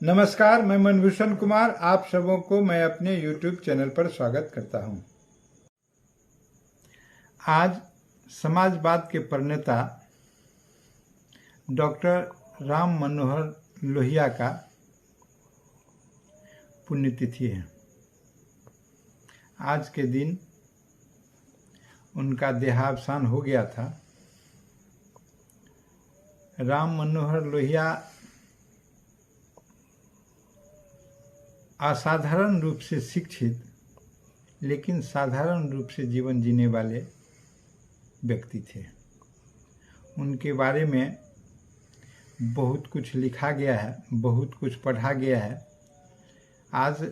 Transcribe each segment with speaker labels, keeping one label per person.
Speaker 1: नमस्कार, मैं मनभूषण कुमार। आप सबों को मैं अपने YouTube चैनल पर स्वागत करता हूं। आज समाजवाद के प्रणेता डॉक्टर राम मनोहर लोहिया का पुण्यतिथि है। आज के दिन उनका देहावसान हो गया था। राम मनोहर लोहिया असाधारण रूप से शिक्षित लेकिन साधारण रूप से जीवन जीने वाले व्यक्ति थे। उनके बारे में बहुत कुछ लिखा गया है, बहुत कुछ पढ़ा गया है। आज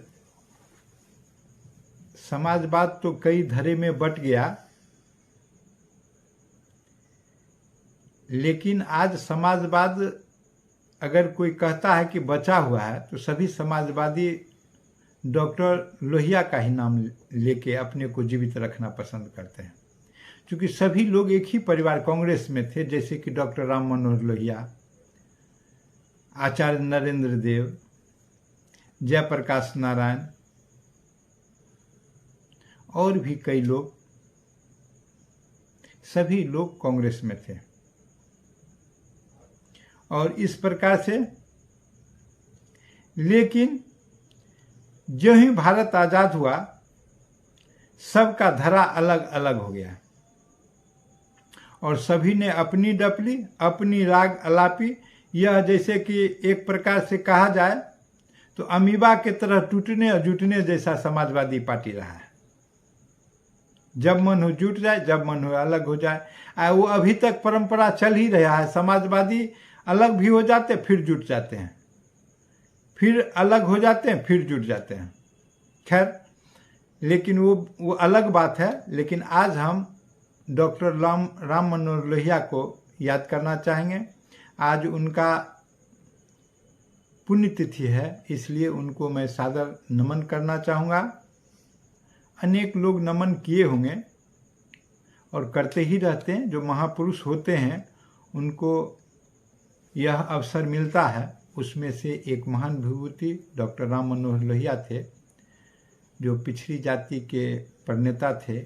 Speaker 1: समाजवाद तो कई धड़े में बट गया, लेकिन आज समाजवाद अगर कोई कहता है कि बचा हुआ है तो सभी समाजवादी डॉक्टर लोहिया का ही नाम लेके अपने को जीवित रखना पसंद करते हैं, क्योंकि सभी लोग एक ही परिवार कांग्रेस में थे, जैसे कि डॉक्टर राम मनोहर लोहिया, आचार्य नरेंद्र देव, जयप्रकाश नारायण और भी कई लोग, सभी लोग कांग्रेस में थे। और इस प्रकार से, लेकिन जो ही भारत आजाद हुआ सबका धरा अलग अलग हो गया और सभी ने अपनी डपली, अपनी राग अलापी। यह जैसे कि एक प्रकार से कहा जाए तो अमीबा के तरह टूटने और जुटने जैसा समाजवादी पार्टी रहा है। जब मन हो जुट जाए, जब मन हो अलग हो जाए। वो अभी तक परंपरा चल ही रहा है। समाजवादी अलग भी हो जाते फिर जुट जाते हैं, फिर अलग हो जाते हैं, फिर जुट जाते हैं। खैर, लेकिन वो अलग बात है। लेकिन आज हम डॉक्टर राम मनोहर लोहिया को याद करना चाहेंगे। आज उनका पुण्यतिथि है, इसलिए उनको मैं सादर नमन करना चाहूँगा। अनेक लोग नमन किए होंगे और करते ही रहते हैं। जो महापुरुष होते हैं उनको यह अवसर मिलता है। उसमें से एक महान विभूति डॉक्टर राम मनोहर लोहिया थे, जो पिछड़ी जाति के प्रणेता थे।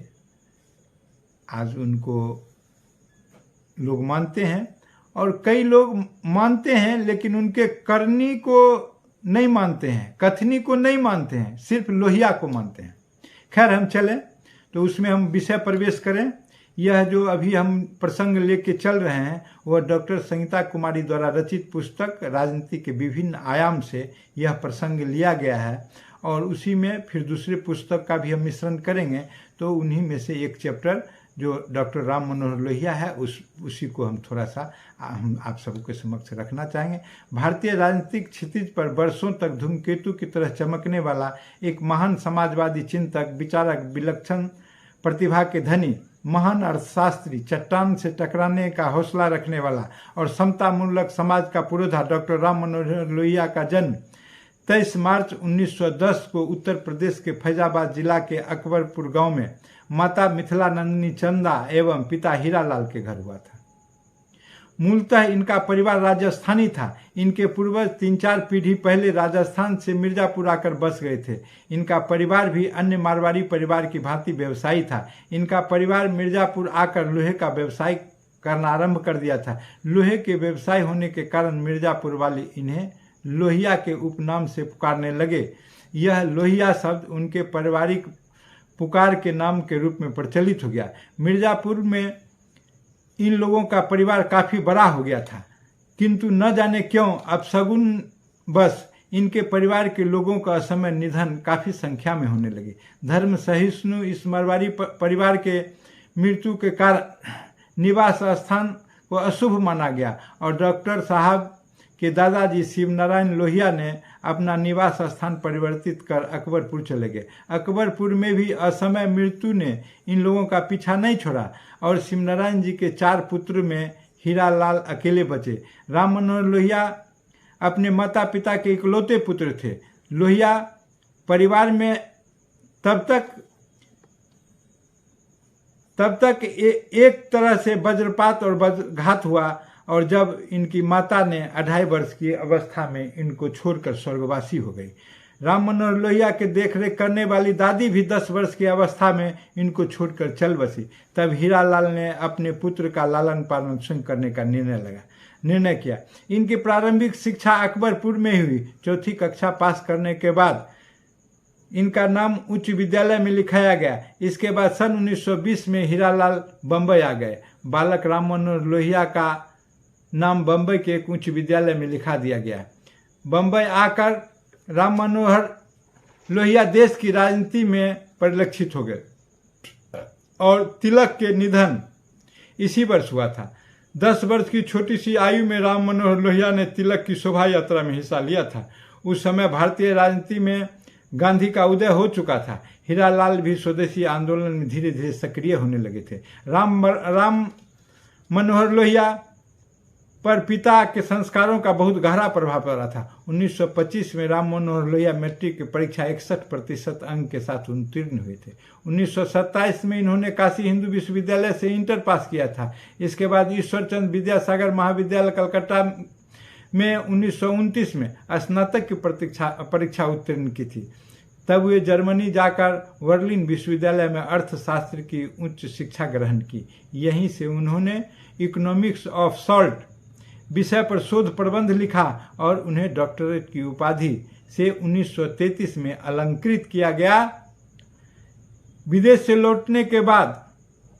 Speaker 1: आज उनको लोग मानते हैं और कई लोग मानते हैं, लेकिन उनके करनी को नहीं मानते हैं, कथनी को नहीं मानते हैं, सिर्फ लोहिया को मानते हैं। खैर, हम चलें तो उसमें हम विषय प्रवेश करें। यह जो अभी हम प्रसंग लेके चल रहे हैं वह डॉक्टर संगीता कुमारी द्वारा रचित पुस्तक राजनीति के विभिन्न आयाम से यह प्रसंग लिया गया है और उसी में फिर दूसरे पुस्तक का भी हम मिश्रण करेंगे। तो उन्हीं में से एक चैप्टर जो डॉक्टर राम मनोहर लोहिया है उसी को हम थोड़ा सा हम आप सबके समक्ष रखना चाहेंगे। भारतीय राजनीतिक क्षितिज पर वर्षों तक धूमकेतु की तरह चमकने वाला एक महान समाजवादी चिंतक, विचारक, विलक्षण प्रतिभा के धनी, महान अर्थशास्त्री, चट्टान से टकराने का हौसला रखने वाला और समता मूलक समाज का पुरोधा डॉक्टर राम मनोहर लोहिया का जन्म 23 मार्च 1910 को उत्तर प्रदेश के फैजाबाद जिला के अकबरपुर गांव में माता मिथिलानंदिनी चंदा एवं पिता हीरालाल के घर हुआ था। मूलतः इनका परिवार राजस्थानी था। इनके पूर्वज 3-4 पीढ़ी पहले राजस्थान से मिर्जापुर आकर बस गए थे। इनका परिवार भी अन्य मारवाड़ी परिवार की भांति व्यवसायी था। इनका परिवार मिर्जापुर आकर लोहे का व्यवसाय करना आरंभ कर दिया था। लोहे के व्यवसाय होने के कारण मिर्जापुर वाले इन्हें लोहिया के उपनाम से पुकारने लगे। यह लोहिया शब्द उनके पारिवारिक पुकार के नाम के रूप में प्रचलित हो गया। मिर्जापुर में इन लोगों का परिवार काफ़ी बड़ा हो गया था, किंतु न जाने क्यों अब शगुन बस इनके परिवार के लोगों का असमय निधन काफ़ी संख्या में होने लगे। धर्म सहिष्णु इस मारवाड़ी परिवार के मृत्यु के कारण निवास स्थान को अशुभ माना गया और डॉक्टर साहब के दादाजी शिवनारायण लोहिया ने अपना निवास स्थान परिवर्तित कर अकबरपुर चले गए। अकबरपुर में भी असमय मृत्यु ने इन लोगों का पीछा नहीं छोड़ा और शिवनारायण जी के 4 पुत्र में हीरालाल अकेले बचे। राम मनोहर लोहिया अपने माता पिता के इकलौते पुत्र थे। लोहिया परिवार में तब तक एक तरह से वज्रपात और वज्रघात हुआ और जब इनकी माता ने 2.5 वर्ष की अवस्था में इनको छोड़कर स्वर्गवासी हो गई। राम मनोहर लोहिया के देखरेख करने वाली दादी भी 10 वर्ष की अवस्था में इनको छोड़कर चल बसी। तब हीरालाल ने अपने पुत्र का लालन पालन स्वयं करने का निर्णय किया। इनकी प्रारंभिक शिक्षा अकबरपुर में हुई। 4ठी कक्षा पास करने के बाद इनका नाम उच्च विद्यालय में लिखाया गया। इसके बाद सन 1920 में हीरालाल बम्बई आ गए। बालक राम मनोहर लोहिया का नाम बम्बई के एक उच्च विद्यालय में लिखा दिया गया। बम्बई आकर राम मनोहर लोहिया देश की राजनीति में परिलक्षित हो गए और तिलक के निधन इसी वर्ष हुआ था। 10 वर्ष की छोटी सी आयु में राम मनोहर लोहिया ने तिलक की शोभा यात्रा में हिस्सा लिया था। उस समय भारतीय राजनीति में गांधी का उदय हो चुका था। हीरालाल भी स्वदेशी आंदोलन में धीरे धीरे सक्रिय होने लगे थे। राम मनोहर लोहिया पर पिता के संस्कारों का बहुत गहरा प्रभाव पड़ा था। 1925 में राम मनोहर लोहिया मैट्रिक की परीक्षा 61% अंक के साथ उत्तीर्ण हुए थे। 1927 में इन्होंने काशी हिंदू विश्वविद्यालय से इंटर पास किया था। इसके बाद ईश्वरचंद विद्यासागर महाविद्यालय कलकत्ता में 1929 में स्नातक की परीक्षा उत्तीर्ण की थी। तब वे जर्मनी जाकर बर्लिन विश्वविद्यालय में अर्थशास्त्र की उच्च शिक्षा ग्रहण की। यहीं से उन्होंने इकोनॉमिक्स ऑफ सॉल्ट विषय पर शोध प्रबंध लिखा और उन्हें डॉक्टरेट की उपाधि से 1933 में अलंकृत किया गया। विदेश से लौटने के बाद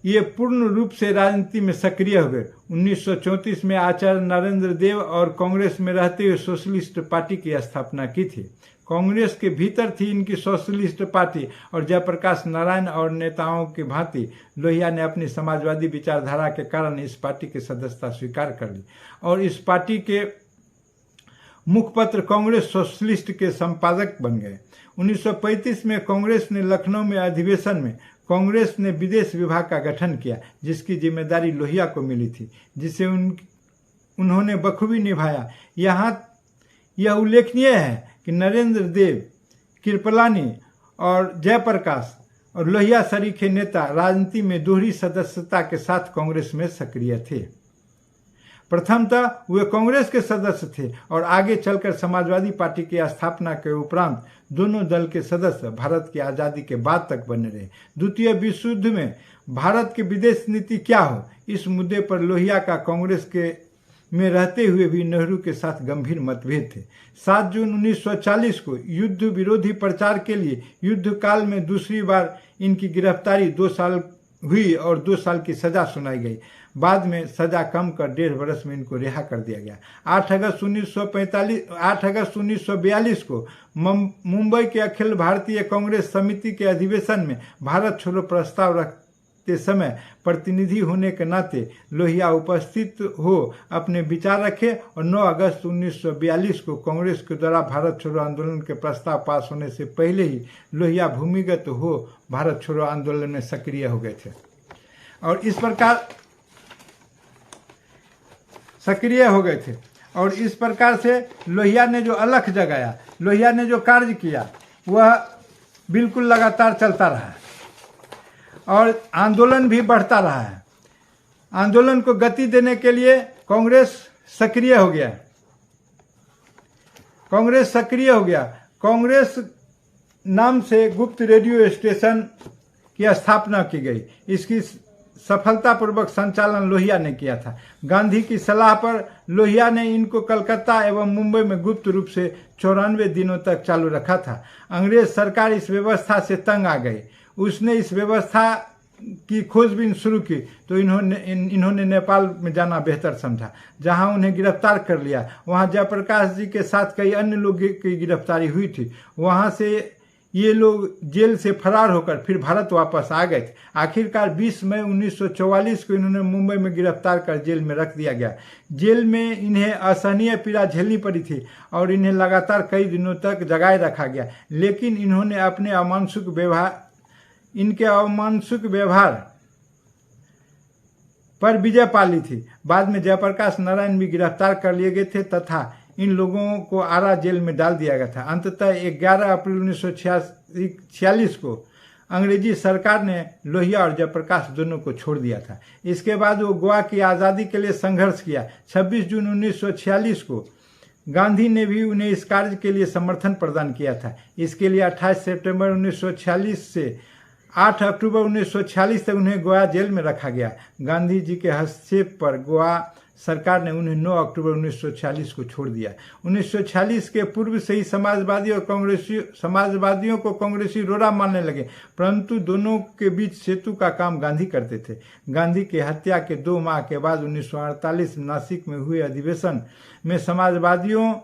Speaker 1: ये पूर्ण रूप से राजनीति में सक्रिय हो गए। 1934 में आचार्य नरेंद्र देव और कांग्रेस में रहते हुए सोशलिस्ट पार्टी की स्थापना की थी। कांग्रेस के भीतर थी इनकी सोशलिस्ट पार्टी और जयप्रकाश नारायण और नेताओं की भांति लोहिया ने अपनी समाजवादी विचारधारा के कारण इस पार्टी की सदस्यता स्वीकार कर ली और इस पार्टी के मुखपत्र कांग्रेस सोशलिस्ट के संपादक बन गए। 1935 में कांग्रेस ने लखनऊ में अधिवेशन में कांग्रेस ने विदेश विभाग का गठन किया, जिसकी जिम्मेदारी लोहिया को मिली थी, जिसे उन्होंने बखूबी निभाया। यह उल्लेखनीय है कि नरेंद्र देव, कृपलानी और जयप्रकाश और लोहिया सरीखे नेता राजनीति में दोहरी सदस्यता के साथ कांग्रेस में सक्रिय थे। प्रथमतः वे कांग्रेस के सदस्य थे और आगे चलकर समाजवादी पार्टी की स्थापना के उपरांत दोनों दल के सदस्य भारत की आज़ादी के बाद तक बने रहे। द्वितीय विश्व युद्ध में भारत की विदेश नीति क्या हो, इस मुद्दे पर लोहिया का कांग्रेस के में रहते हुए भी नेहरू के साथ गंभीर मतभेद थे। 7 जून 1940 को युद्ध विरोधी प्रचार के लिए युद्ध काल में दूसरी बार इनकी गिरफ्तारी 2 साल हुई और 2 साल की सजा सुनाई गई। बाद में सजा कम कर 1.5 वर्ष में इनको रिहा कर दिया गया। 8 अगस्त 1942 को मुंबई के अखिल भारतीय कांग्रेस समिति के अधिवेशन में भारत छोड़ो प्रस्ताव रखते समय प्रतिनिधि होने के नाते लोहिया उपस्थित हो अपने विचार रखे और 9 अगस्त 1942 को कांग्रेस के द्वारा भारत छोड़ो आंदोलन के प्रस्ताव पास होने से पहले ही लोहिया भूमिगत हो भारत छोड़ो आंदोलन में सक्रिय हो गए थे और इस प्रकार से लोहिया ने जो अलख जगाया, लोहिया ने जो कार्य किया, वह बिल्कुल लगातार चलता रहा और आंदोलन भी बढ़ता रहा है। आंदोलन को गति देने के लिए कांग्रेस सक्रिय हो गया। कांग्रेस नाम से गुप्त रेडियो स्टेशन की स्थापना की गई। इसकी सफलतापूर्वक संचालन लोहिया ने किया था। गांधी की सलाह पर लोहिया ने इनको कलकत्ता एवं मुंबई में गुप्त रूप से 94 दिनों तक चालू रखा था। अंग्रेज सरकार इस व्यवस्था से तंग आ गई। उसने इस व्यवस्था की खोजबीन शुरू की तो इन्होंने नेपाल में जाना बेहतर समझा, जहां उन्हें गिरफ्तार कर लिया। वहां जयप्रकाश जी के साथ कई अन्य लोगों की गिरफ्तारी हुई थी। वहां से ये लोग जेल से फरार होकर फिर भारत वापस आ गए थे। आखिरकार 20 मई 1944 को इन्होंने मुंबई में गिरफ्तार कर जेल में रख दिया गया। जेल में इन्हें असहनीय पीड़ा झेलनी पड़ी थी और इन्हें लगातार कई दिनों तक जगाए रखा गया, लेकिन इन्होंने अपने अमानुषिक व्यवहार पर विजय पा ली थी। बाद में जयप्रकाश नारायण भी गिरफ्तार कर लिए गए थे तथा इन लोगों को आरा जेल में डाल दिया गया था। अंततः 11 अप्रैल 1946 को अंग्रेजी सरकार ने लोहिया और जयप्रकाश दोनों को छोड़ दिया था। इसके बाद वो गोवा की आज़ादी के लिए संघर्ष किया। 26 जून 1946 को गांधी ने भी उन्हें इस कार्य के लिए समर्थन प्रदान किया था। इसके लिए 28 सितंबर 1946 से 8 अक्टूबर 1946 तक उन्हें गोवा जेल में रखा गया। गांधी जी के हस्तक्षेप पर गोवा सरकार ने उन्हें 9 अक्टूबर 1946 को छोड़ दिया। 1946 के पूर्व से ही समाजवादियों को कांग्रेसी रोड़ा मानने लगे, परंतु दोनों के बीच सेतु का काम गांधी करते थे। गांधी की हत्या के 2 माह के बाद 1948 में नासिक में हुए अधिवेशन में समाजवादियों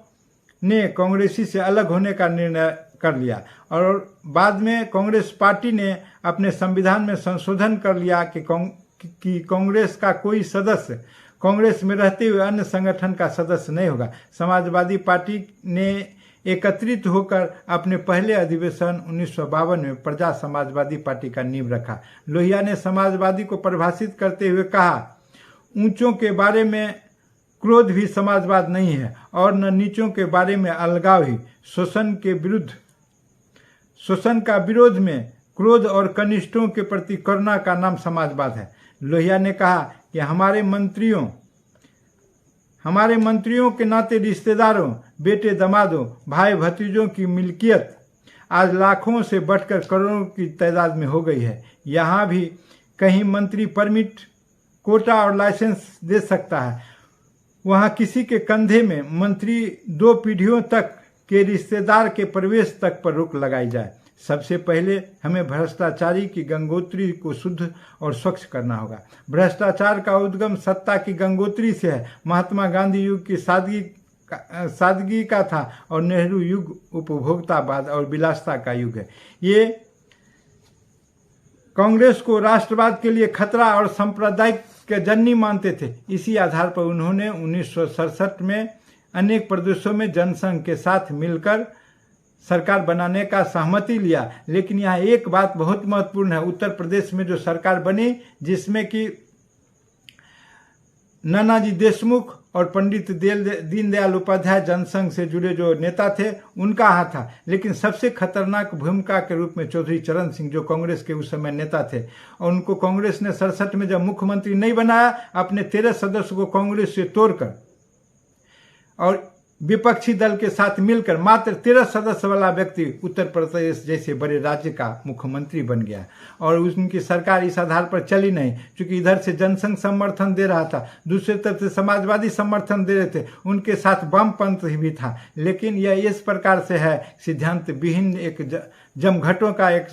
Speaker 1: ने कांग्रेसी से अलग होने का निर्णय कर लिया और बाद में कांग्रेस पार्टी ने अपने संविधान में संशोधन कर लिया कि कांग्रेस का कोई सदस्य कांग्रेस में रहते हुए अन्य संगठन का सदस्य नहीं होगा। समाजवादी पार्टी ने एकत्रित होकर अपने पहले अधिवेशन 1952 में प्रजा समाजवादी पार्टी का नींव रखा। लोहिया ने समाजवादी को परिभाषित करते हुए कहा, ऊंचों के बारे में क्रोध भी समाजवाद नहीं है और न नीचों के बारे में अलगाव ही। शोषण का विरोध में क्रोध और कनिष्ठों के प्रति करुणा का नाम समाजवाद है। लोहिया ने कहा कि हमारे मंत्रियों के नाते रिश्तेदारों, बेटे दामादों, भाई भतीजों की मिल्कियत आज लाखों से बढ़कर करोड़ों की तादाद में हो गई है। यहाँ भी कहीं मंत्री परमिट, कोटा और लाइसेंस दे सकता है, वहाँ किसी के कंधे में मंत्री 2 पीढ़ियों तक के रिश्तेदार के प्रवेश तक पर रोक लगाई जाए। सबसे पहले हमें भ्रष्टाचारी की गंगोत्री को शुद्ध और स्वच्छ करना होगा। भ्रष्टाचार का उद्गम सत्ता की गंगोत्री से है। महात्मा गांधी युग की सादगी का था और नेहरू युग उपभोक्तावाद और विलासिता का युग है। ये कांग्रेस को राष्ट्रवाद के लिए खतरा और सांप्रदायिक के जननी मानते थे। इसी आधार पर उन्होंने 1967 में अनेक प्रदेशों में जनसंघ के साथ मिलकर सरकार बनाने का सहमति लिया। लेकिन यहाँ एक बात बहुत महत्वपूर्ण है, उत्तर प्रदेश में जो सरकार बनी जिसमें कि नानाजी देशमुख और पंडित दीनदयाल उपाध्याय जनसंघ से जुड़े जो नेता थे उनका हाथ था, लेकिन सबसे खतरनाक भूमिका के रूप में चौधरी चरण सिंह जो कांग्रेस के उस समय नेता थे, और उनको कांग्रेस ने 67 में जब मुख्यमंत्री नहीं बनाया, अपने 13 सदस्य को कांग्रेस से तोड़कर और विपक्षी दल के साथ मिलकर मात्र 13 सदस्य वाला व्यक्ति उत्तर प्रदेश जैसे बड़े राज्य का मुख्यमंत्री बन गया। और उनकी सरकार इस आधार पर चली नहीं, क्योंकि इधर से जनसंघ समर्थन दे रहा था, दूसरी तरफ से समाजवादी समर्थन दे रहे थे, उनके साथ वामपंथ भी था। लेकिन यह इस प्रकार से है, सिद्धांत विहीन एक जमघटों का एक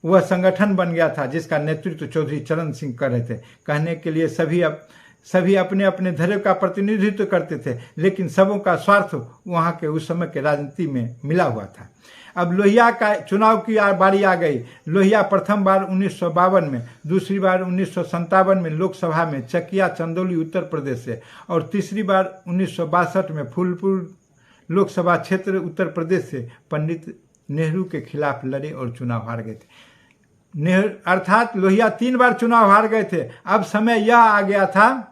Speaker 1: वह संगठन बन गया था जिसका नेतृत्व चौधरी चरण सिंह कर रहे थे। कहने के लिए सभी अपने अपने धर्म का प्रतिनिधित्व करते थे, लेकिन सबों का स्वार्थ वहाँ के उस समय के राजनीति में मिला हुआ था। अब लोहिया का चुनाव की बारी आ गई। लोहिया प्रथम बार 1952 में, दूसरी बार 1957 में लोकसभा में चकिया चंदौली उत्तर प्रदेश से, और तीसरी बार 1962 में फूलपुर लोकसभा क्षेत्र उत्तर प्रदेश से पंडित नेहरू के खिलाफ लड़े और चुनाव हार गए थे। अर्थात लोहिया 3 बार चुनाव हार गए थे। अब समय यह आ गया था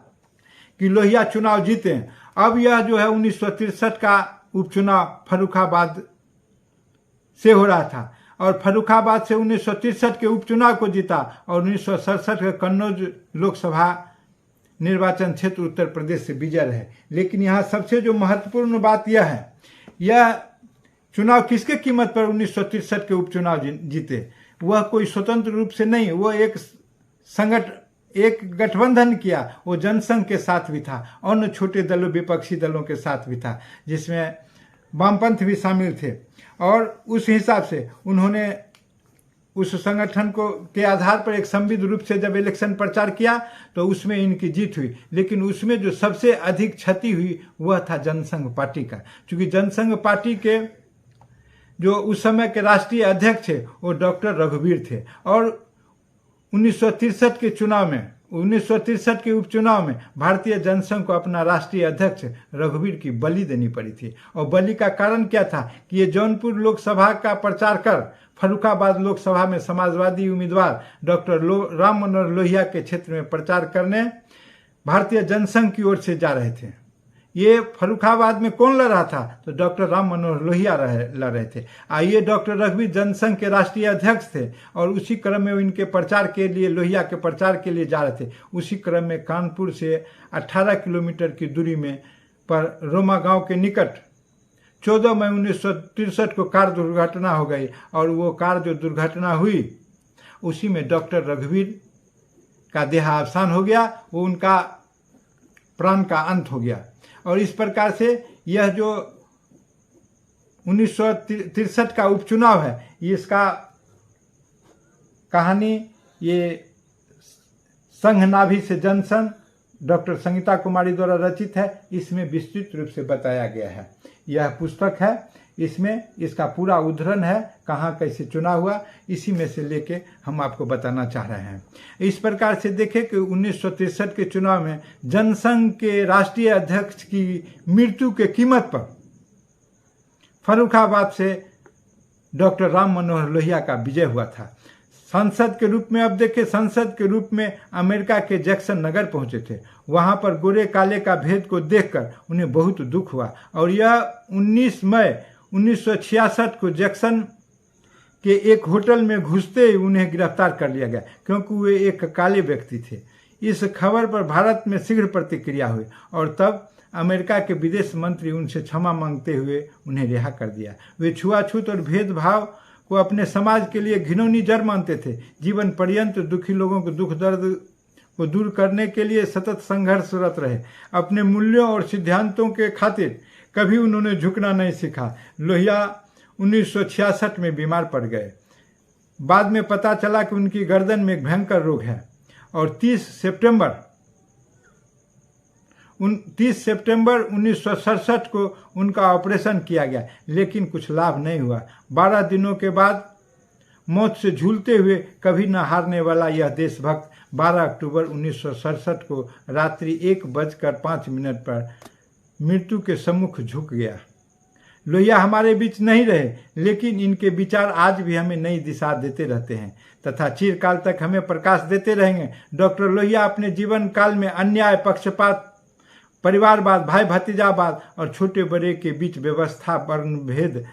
Speaker 1: कि लोहिया चुनाव जीते। अब यह जो है 1963 का उपचुनाव फर्रुखाबाद से हो रहा था, और फर्रुखाबाद से 1963 के उपचुनाव को जीता और 1967 के कन्नौज लोकसभा निर्वाचन क्षेत्र उत्तर प्रदेश से विजय रहे। लेकिन यहाँ सबसे जो महत्वपूर्ण बात यह है, यह चुनाव किसके कीमत पर 1963 के उपचुनाव जीते? वह कोई स्वतंत्र रूप से नहीं, वह एक गठबंधन किया, वो जनसंघ के साथ भी था, अन्य छोटे दलों विपक्षी दलों के साथ भी था, जिसमें वामपंथ भी शामिल थे। और उस हिसाब से उन्होंने उस संगठन को के आधार पर एक संविध रूप से जब इलेक्शन प्रचार किया तो उसमें इनकी जीत हुई। लेकिन उसमें जो सबसे अधिक क्षति हुई वह था जनसंघ पार्टी का, क्योंकि जनसंघ पार्टी के जो उस समय के राष्ट्रीय अध्यक्ष थे वो डॉक्टर रघुवीर थे, और 1963 के चुनाव में, 1963 के उपचुनाव में भारतीय जनसंघ को अपना राष्ट्रीय अध्यक्ष रघुवीर की बलि देनी पड़ी थी। और बलि का कारण क्या था कि ये जौनपुर लोकसभा का प्रचार कर फर्रुखाबाद लोकसभा में समाजवादी उम्मीदवार डॉक्टर राम मनोहर लोहिया के क्षेत्र में प्रचार करने भारतीय जनसंघ की ओर से जा रहे थे। ये फर्रुखाबाद में कौन लड़ रहा था? तो डॉक्टर राम मनोहर लोहिया लड़ रहे थे। ये डॉक्टर रघुवीर जनसंघ के राष्ट्रीय अध्यक्ष थे और उसी क्रम में इनके प्रचार के लिए, लोहिया के प्रचार के लिए जा रहे थे। उसी क्रम में कानपुर से 18 किलोमीटर की दूरी में पर रोमा गांव के निकट 14 मई 1963 को कार दुर्घटना हो गई और वो कार जो दुर्घटना हुई उसी में डॉक्टर रघुवीर का देहावसान हो गया, वो उनका प्राण का अंत हो गया। और इस प्रकार से यह जो 1963 का उपचुनाव है, इसका कहानी ये संघनाभि से जनसंघ डॉक्टर संगीता कुमारी द्वारा रचित है। इसमें विस्तृत रूप से बताया गया है। यह पुस्तक है, इसमें इसका पूरा उद्धरण है, कहाँ कैसे चुनाव हुआ, इसी में से लेके हम आपको बताना चाह रहे हैं। इस प्रकार से देखें कि 1963 के चुनाव में जनसंघ के राष्ट्रीय अध्यक्ष की मृत्यु के कीमत पर फर्रुखाबाद से डॉक्टर राम मनोहर लोहिया का विजय हुआ था। सांसद के रूप में, अब देखिए, सांसद के रूप में अमेरिका के जैक्सन नगर पहुंचे थे। वहां पर गोरे काले का भेद को देखकर उन्हें बहुत दुख हुआ और यह 19 मई 1966 को जैक्सन के एक होटल में घुसते ही उन्हें गिरफ्तार कर लिया गया, क्योंकि वे एक काले व्यक्ति थे। इस खबर पर भारत में शीघ्र प्रतिक्रिया हुई और तब अमेरिका के विदेश मंत्री उनसे क्षमा मांगते हुए उन्हें रिहा कर दिया। वे छुआछूत और भेदभाव को अपने समाज के लिए घिनौनी जड़ मानते थे। जीवन पर्यंत दुखी लोगों को दुख दर्द को दूर करने के लिए सतत संघर्षरत रहे। अपने मूल्यों और सिद्धांतों के खातिर कभी उन्होंने झुकना नहीं सीखा। लोहिया 1966 में बीमार पड़ गए। बाद में पता चला कि उनकी गर्दन में एक भयंकर रोग है और 30 सितंबर 1967 को उनका ऑपरेशन किया गया, लेकिन कुछ लाभ नहीं हुआ। 12 दिनों के बाद मौत से झूलते हुए कभी न हारने वाला यह देशभक्त 12 अक्टूबर 1967 को रात्रि 1:05 पर मृत्यु के सम्मुख झुक गया। लोहिया हमारे बीच नहीं रहे, लेकिन इनके विचार आज भी हमें नई दिशा देते रहते हैं तथा चिरकाल तक हमें प्रकाश देते रहेंगे। डॉक्टर लोहिया अपने जीवन काल में अन्याय, पक्षपात, परिवारवाद, भाई भतीजावाद और छोटे बड़े के बीच व्यवस्था, वर्ण भेद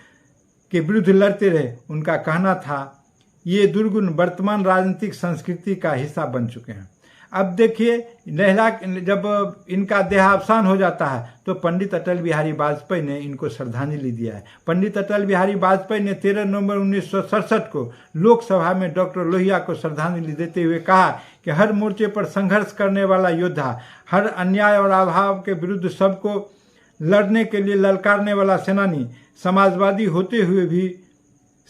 Speaker 1: के विरुद्ध लड़ते रहे। उनका कहना था, ये दुर्गुण वर्तमान राजनीतिक संस्कृति का हिस्सा बन चुके हैं। अब देखिए, जब इनका देहावसान हो जाता है तो पंडित अटल बिहारी वाजपेयी ने इनको श्रद्धांजलि दिया है। पंडित अटल बिहारी वाजपेयी ने 13 नवंबर 1967 को लोकसभा में डॉक्टर लोहिया को श्रद्धांजलि देते हुए कहा कि हर मोर्चे पर संघर्ष करने वाला योद्धा, हर अन्याय और अभाव के विरुद्ध सबको लड़ने के लिए ललकारने वाला सेनानी, समाजवादी होते हुए भी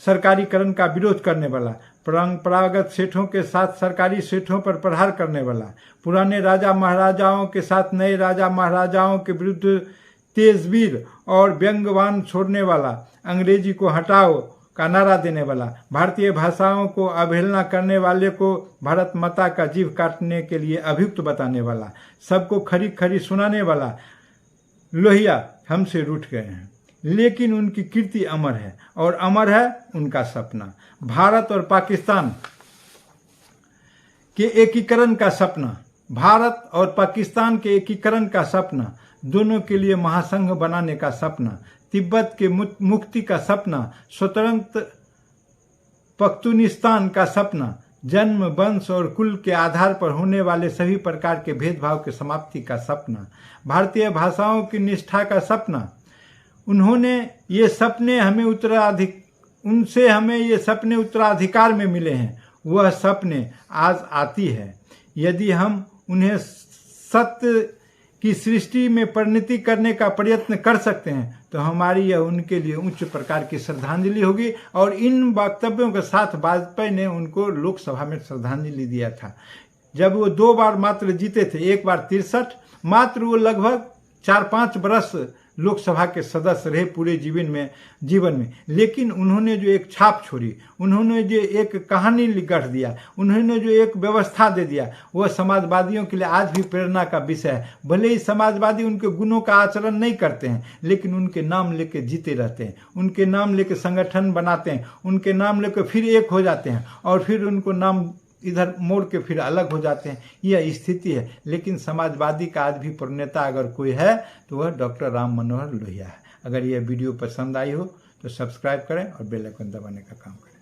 Speaker 1: सरकारीकरण का विरोध करने वाला, परंपरागत सेठों के साथ सरकारी सेठों पर प्रहार करने वाला, पुराने राजा महाराजाओं के साथ नए राजा महाराजाओं के विरुद्ध तेजवीर और व्यंग्यवान छोड़ने वाला, अंग्रेजी को हटाओ का नारा देने वाला, भारतीय भाषाओं को अवहेलना करने वाले को भारत माता का जीव काटने के लिए अभियुक्त बताने वाला, सबको खरी खरी सुनाने वाला लोहिया हमसे रूठ गए हैं, लेकिन उनकी कीर्ति अमर है और अमर है उनका सपना। भारत और पाकिस्तान के एकीकरण का सपना, भारत और पाकिस्तान के एकीकरण का सपना, दोनों के लिए महासंघ बनाने का सपना, तिब्बत के मुक्ति का सपना, स्वतंत्र पख्तूनिस्तान का सपना, जन्म, वंश और कुल के आधार पर होने वाले सभी प्रकार के भेदभाव की समाप्ति का सपना, भारतीय भाषाओं की निष्ठा का सपना। उन्होंने ये सपने हमें उनसे हमें ये सपने उत्तराधिकार में मिले हैं। वह सपने आज आती है। यदि हम उन्हें सत्य की सृष्टि में परिणति करने का प्रयत्न कर सकते हैं तो हमारी यह उनके लिए उच्च प्रकार की श्रद्धांजलि होगी। और इन वक्तव्यों के साथ वाजपेयी ने उनको लोकसभा में श्रद्धांजलि दिया था। जब वो 2 बार मात्र जीते थे, एक बार 63, मात्र वो लगभग 4-5 बरस लोकसभा के सदस्य रहे पूरे जीवन में, लेकिन उन्होंने जो एक छाप छोड़ी, उन्होंने जो एक कहानी गढ़ दिया, उन्होंने जो एक व्यवस्था दे दिया, वह समाजवादियों के लिए आज भी प्रेरणा का विषय है। भले ही समाजवादी उनके गुणों का आचरण नहीं करते हैं, लेकिन उनके नाम लेके जीते रहते हैं, उनके नाम लेके संगठन बनाते हैं, उनके नाम लेके फिर एक हो जाते हैं और फिर उनको नाम इधर मोड़ के फिर अलग हो जाते हैं। यह स्थिति है। लेकिन समाजवादी का आज भी प्रणेता अगर कोई है तो वह डॉक्टर राम मनोहर लोहिया है। अगर यह वीडियो पसंद आई हो तो सब्सक्राइब करें और बेल आइकन दबाने का काम करें।